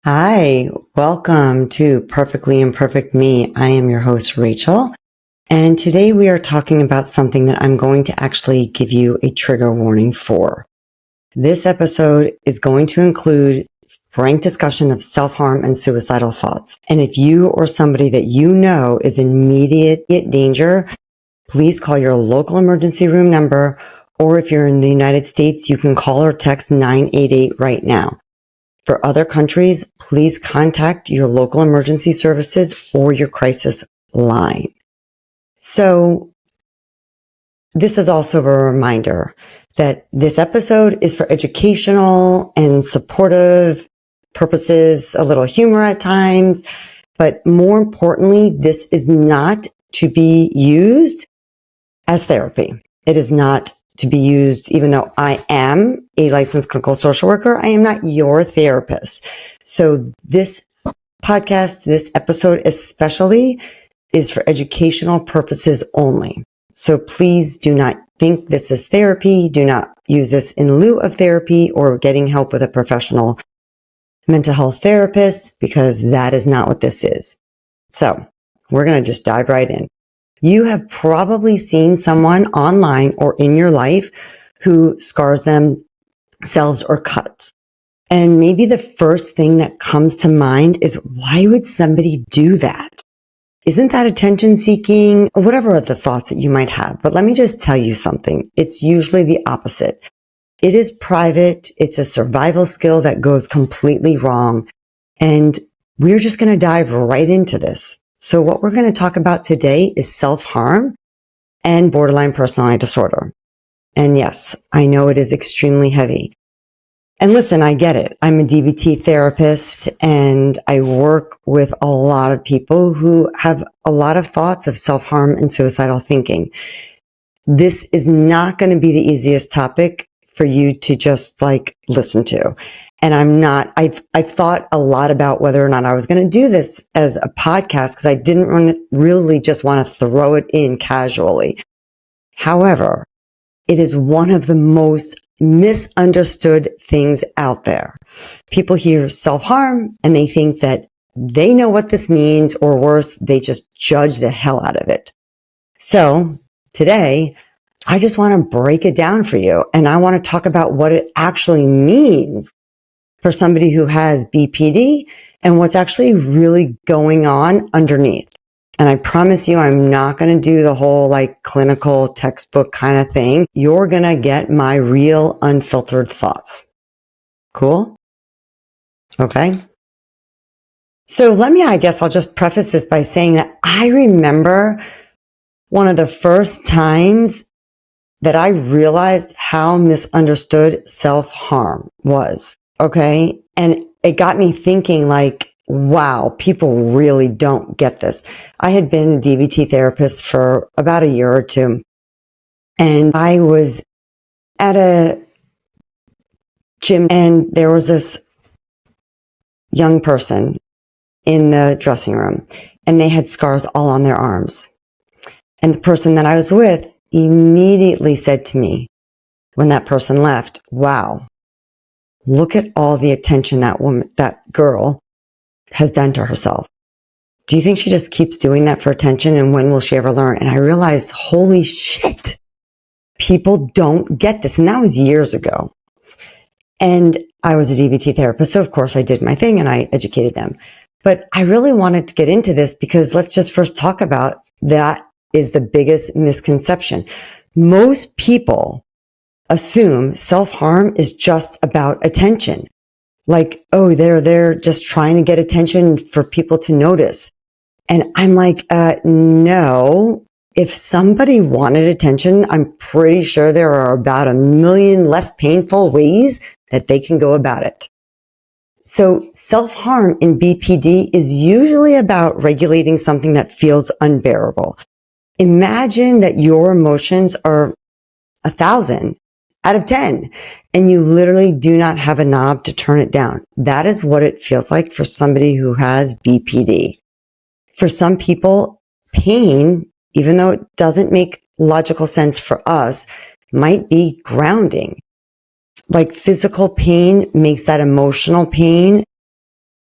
Hi, welcome to Perfectly Imperfect Me. I am your host, Rachel, and today we are talking about something that I'm going to actually give you a trigger warning for. This episode is going to include frank discussion of self-harm and suicidal thoughts. And if you or somebody that you know is in immediate danger, please call your local emergency room number, or if you're in the United States, you can call or text 988 right now. For other countries, please contact your local emergency services or your crisis line. So this is also a reminder that this episode is for educational and supportive purposes, a little humor at times, but more importantly, this is not to be used as therapy. It is not to be used, even though I am a licensed clinical social worker, I am not your therapist. So this podcast, this episode especially, is for educational purposes only. So please do not think this is therapy. Do not use this in lieu of therapy or getting help with a professional mental health therapist, because that is not what this is. So we're going to just dive right in. You have probably seen someone online or in your life who scars themselves or cuts. And maybe the first thing that comes to mind is, why would somebody do that? Isn't that attention seeking? Whatever are the thoughts that you might have. But let me just tell you something. It's usually the opposite. It is private. It's a survival skill that goes completely wrong. And we're just going to dive right into this. So what we're going to talk about today is self-harm and borderline personality disorder. And yes, I know it is extremely heavy. And listen, I get it. I'm a DBT therapist and I work with a lot of people who have a lot of thoughts of self-harm and suicidal thinking. This is not going to be the easiest topic for you to just listen to. And I've thought a lot about whether or not I was going to do this as a podcast, because I didn't really just want to throw it in casually. However, it is one of the most misunderstood things out there. People hear self-harm and they think that they know what this means, or worse, they just judge the hell out of it. So today, I just want to break it down for you. And I want to talk about what it actually means for somebody who has BPD and what's actually really going on underneath. And I promise you, I'm not going to do the whole clinical textbook kind of thing. You're going to get my real unfiltered thoughts. Cool? Okay. So I guess I'll just preface this by saying that I remember one of the first times that I realized how misunderstood self-harm was. Okay. And it got me thinking wow, people really don't get this. I had been a DBT therapist for about a year or two, and I was at a gym and there was this young person in the dressing room and they had scars all on their arms. And the person that I was with immediately said to me when that person left, wow, look at all the attention that girl has done to herself. Do you think she just keeps doing that for attention? And when will she ever learn? And I realized, holy shit, people don't get this. And that was years ago. And I was a DBT therapist. So of course I did my thing and I educated them. But I really wanted to get into this because let's just first talk about that is the biggest misconception. Most people assume self-harm is just about attention. They're just trying to get attention for people to notice. And I'm no, if somebody wanted attention, I'm pretty sure there are about 1 million less painful ways that they can go about it. So self-harm in BPD is usually about regulating something that feels unbearable. Imagine that your emotions are 1,000 out of 10, and you literally do not have a knob to turn it down. That is what it feels like for somebody who has BPD. For some people, pain, even though it doesn't make logical sense for us, might be grounding. Physical pain makes that emotional pain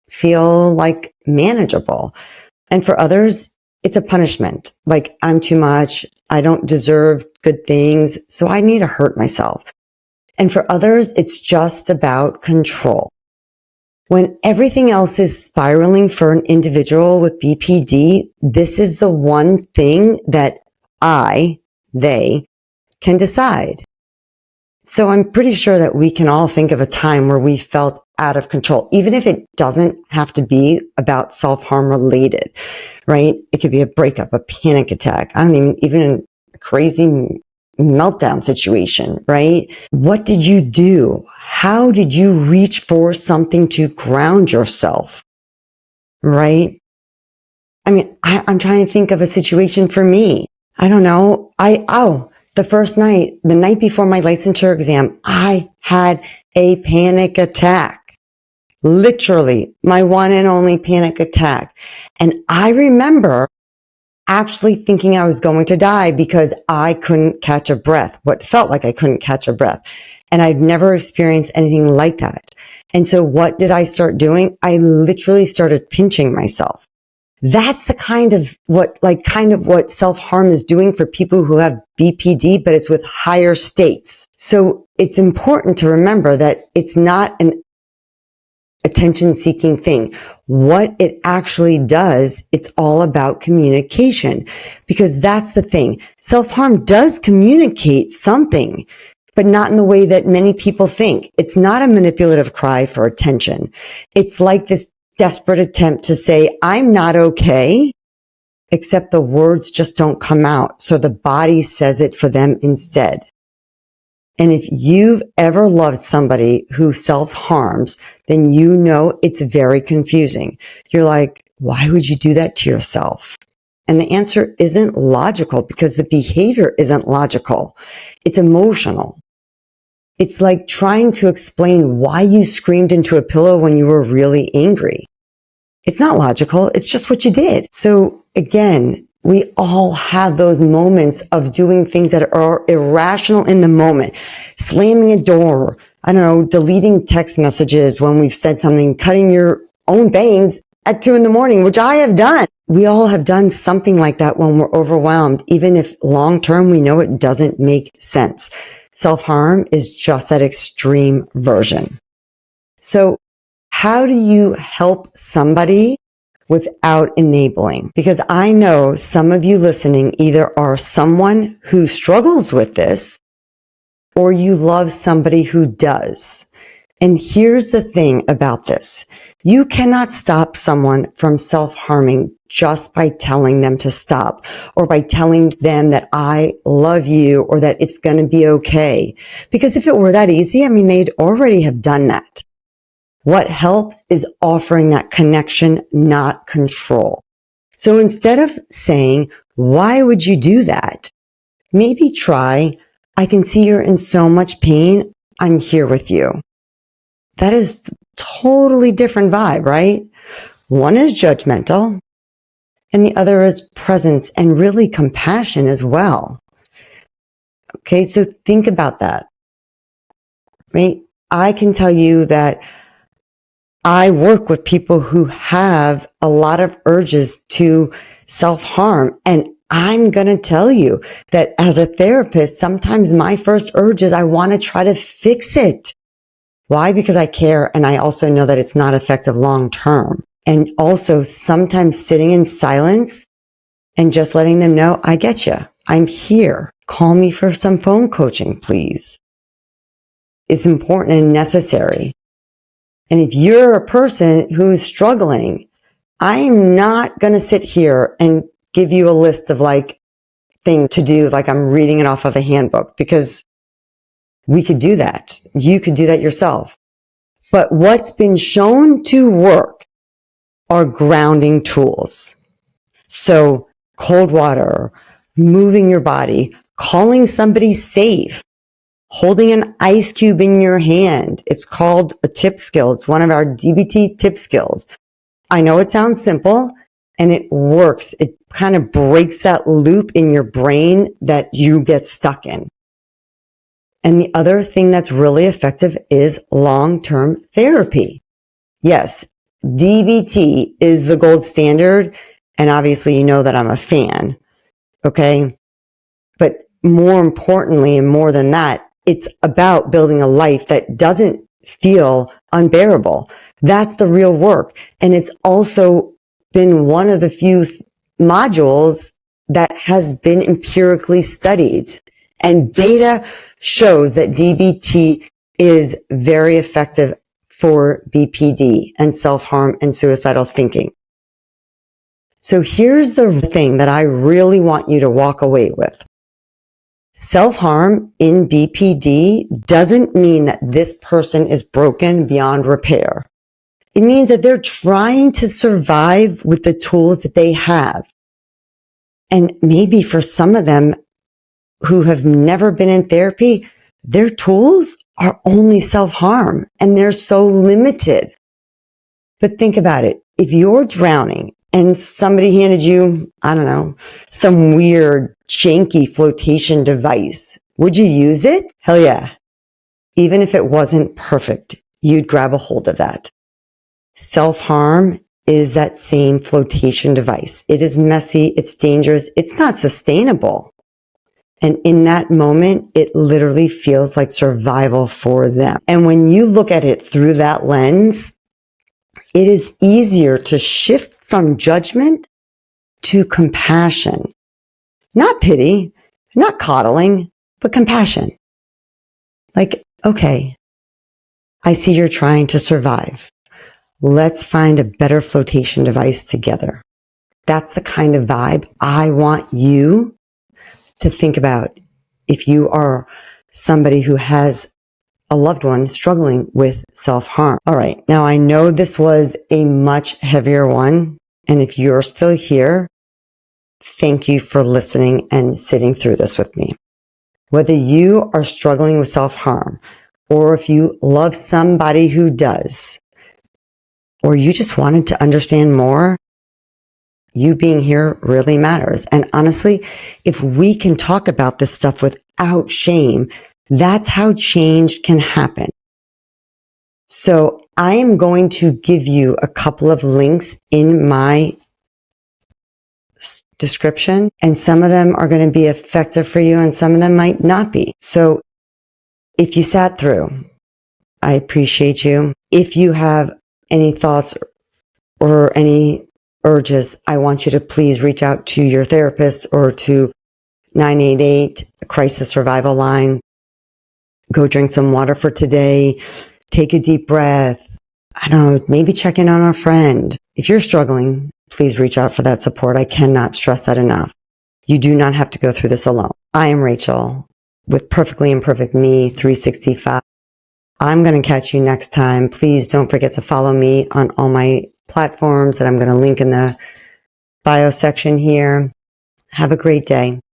feel like manageable. And for others, it's a punishment. Like, I'm too much. I don't deserve good things. So I need to hurt myself. And for others, it's just about control. When everything else is spiraling for an individual with BPD, this is the one thing that they can decide. So I'm pretty sure that we can all think of a time where we felt out of control, even if it doesn't have to be about self-harm related, right? It could be a breakup, a panic attack. I don't even a crazy meltdown situation, right? What did you do? How did you reach for something to ground yourself, right? I mean, I'm trying to think of a situation for me. I don't know. The night before my licensure exam, I had a panic attack. Literally, my one and only panic attack. And I remember actually thinking I was going to die because I couldn't catch a breath, what felt like I couldn't catch a breath. And I'd never experienced anything like that. And so what did I start doing? I literally started pinching myself. That's the kind of what self-harm is doing for people who have BPD, but it's with higher stakes. So it's important to remember that it's not an attention-seeking thing. What it actually does, it's all about communication, because that's the thing. Self-harm does communicate something, but not in the way that many people think. It's not a manipulative cry for attention. It's like this desperate attempt to say, I'm not okay, except the words just don't come out. So the body says it for them instead. And if you've ever loved somebody who self-harms, then you know it's very confusing. You're like, why would you do that to yourself? And the answer isn't logical, because the behavior isn't logical. It's emotional. It's like trying to explain why you screamed into a pillow when you were really angry. It's not logical. It's just what you did. So again, we all have those moments of doing things that are irrational in the moment. Slamming a door, I don't know, deleting text messages when we've said something, cutting your own bangs at 2 a.m, which I have done. We all have done something like that when we're overwhelmed, even if long term we know it doesn't make sense. Self-harm is just that extreme version. So how do you help somebody without enabling? Because I know some of you listening either are someone who struggles with this, or you love somebody who does. And here's the thing about this. You cannot stop someone from self-harming just by telling them to stop, or by telling them that I love you, or that it's going to be okay. Because if it were that easy, they'd already have done that. What helps is offering that connection, not control. So instead of saying, why would you do that? Maybe try, I can see you're in so much pain. I'm here with you. That is totally different vibe, right? One is judgmental, and the other is presence and really compassion as well. Okay, so think about that, right? I can tell you that I work with people who have a lot of urges to self-harm. And I'm going to tell you that as a therapist, sometimes my first urge is I want to try to fix it. Why? Because I care. And I also know that it's not effective long term. And also sometimes sitting in silence and just letting them know, I get you. I'm here. Call me for some phone coaching, please. It's important and necessary. And if you're a person who is struggling, I'm not going to sit here and give you a list of things to do, like I'm reading it off of a handbook, because we could do that. You could do that yourself. But what's been shown to work are grounding tools. So cold water, moving your body, calling somebody safe, holding an ice cube in your hand. It's called a tip skill. It's one of our DBT tip skills. I know it sounds simple, and it works. It kind of breaks that loop in your brain that you get stuck in. And the other thing that's really effective is long-term therapy. Yes, DBT is the gold standard. And obviously, you know that I'm a fan. Okay. But more importantly, and more than that, it's about building a life that doesn't feel unbearable. That's the real work. And it's also been one of the few modules that has been empirically studied. And data shows that DBT is very effective for BPD and self-harm and suicidal thinking. So here's the thing that I really want you to walk away with. Self-harm in BPD doesn't mean that this person is broken beyond repair. It means that they're trying to survive with the tools that they have. And maybe for some of them who have never been in therapy, their tools are only self-harm and they're so limited. But think about it. If you're drowning and somebody handed you, I don't know, some weird janky flotation device, would you use it? Hell yeah. Even if it wasn't perfect, you'd grab a hold of that. Self-harm is that same flotation device. It is messy. It's dangerous. It's not sustainable. And in that moment, it literally feels like survival for them. And when you look at it through that lens, it is easier to shift from judgment to compassion. Not pity, not coddling, but compassion. Like, okay, I see you're trying to survive. Let's find a better flotation device together. That's the kind of vibe I want you to think about if you are somebody who has a loved one struggling with self-harm. All right. Now I know this was a much heavier one. And if you're still here, thank you for listening and sitting through this with me. Whether you are struggling with self-harm or if you love somebody who does, or you just wanted to understand more, you being here really matters. And honestly, if we can talk about this stuff without shame, that's how change can happen. So I am going to give you a couple of links in my description, and some of them are going to be effective for you and some of them might not be. So if you sat through, I appreciate you. If you have any thoughts or any urges, I want you to please reach out to your therapist or to 988 Crisis Survival Line. Go drink some water for today. Take a deep breath. I don't know, maybe check in on a friend. If you're struggling, please reach out for that support. I cannot stress that enough. You do not have to go through this alone. I am Rachel with Perfectly Imperfect Me 365. I'm going to catch you next time. Please don't forget to follow me on all my platforms that I'm going to link in the bio section here. Have a great day.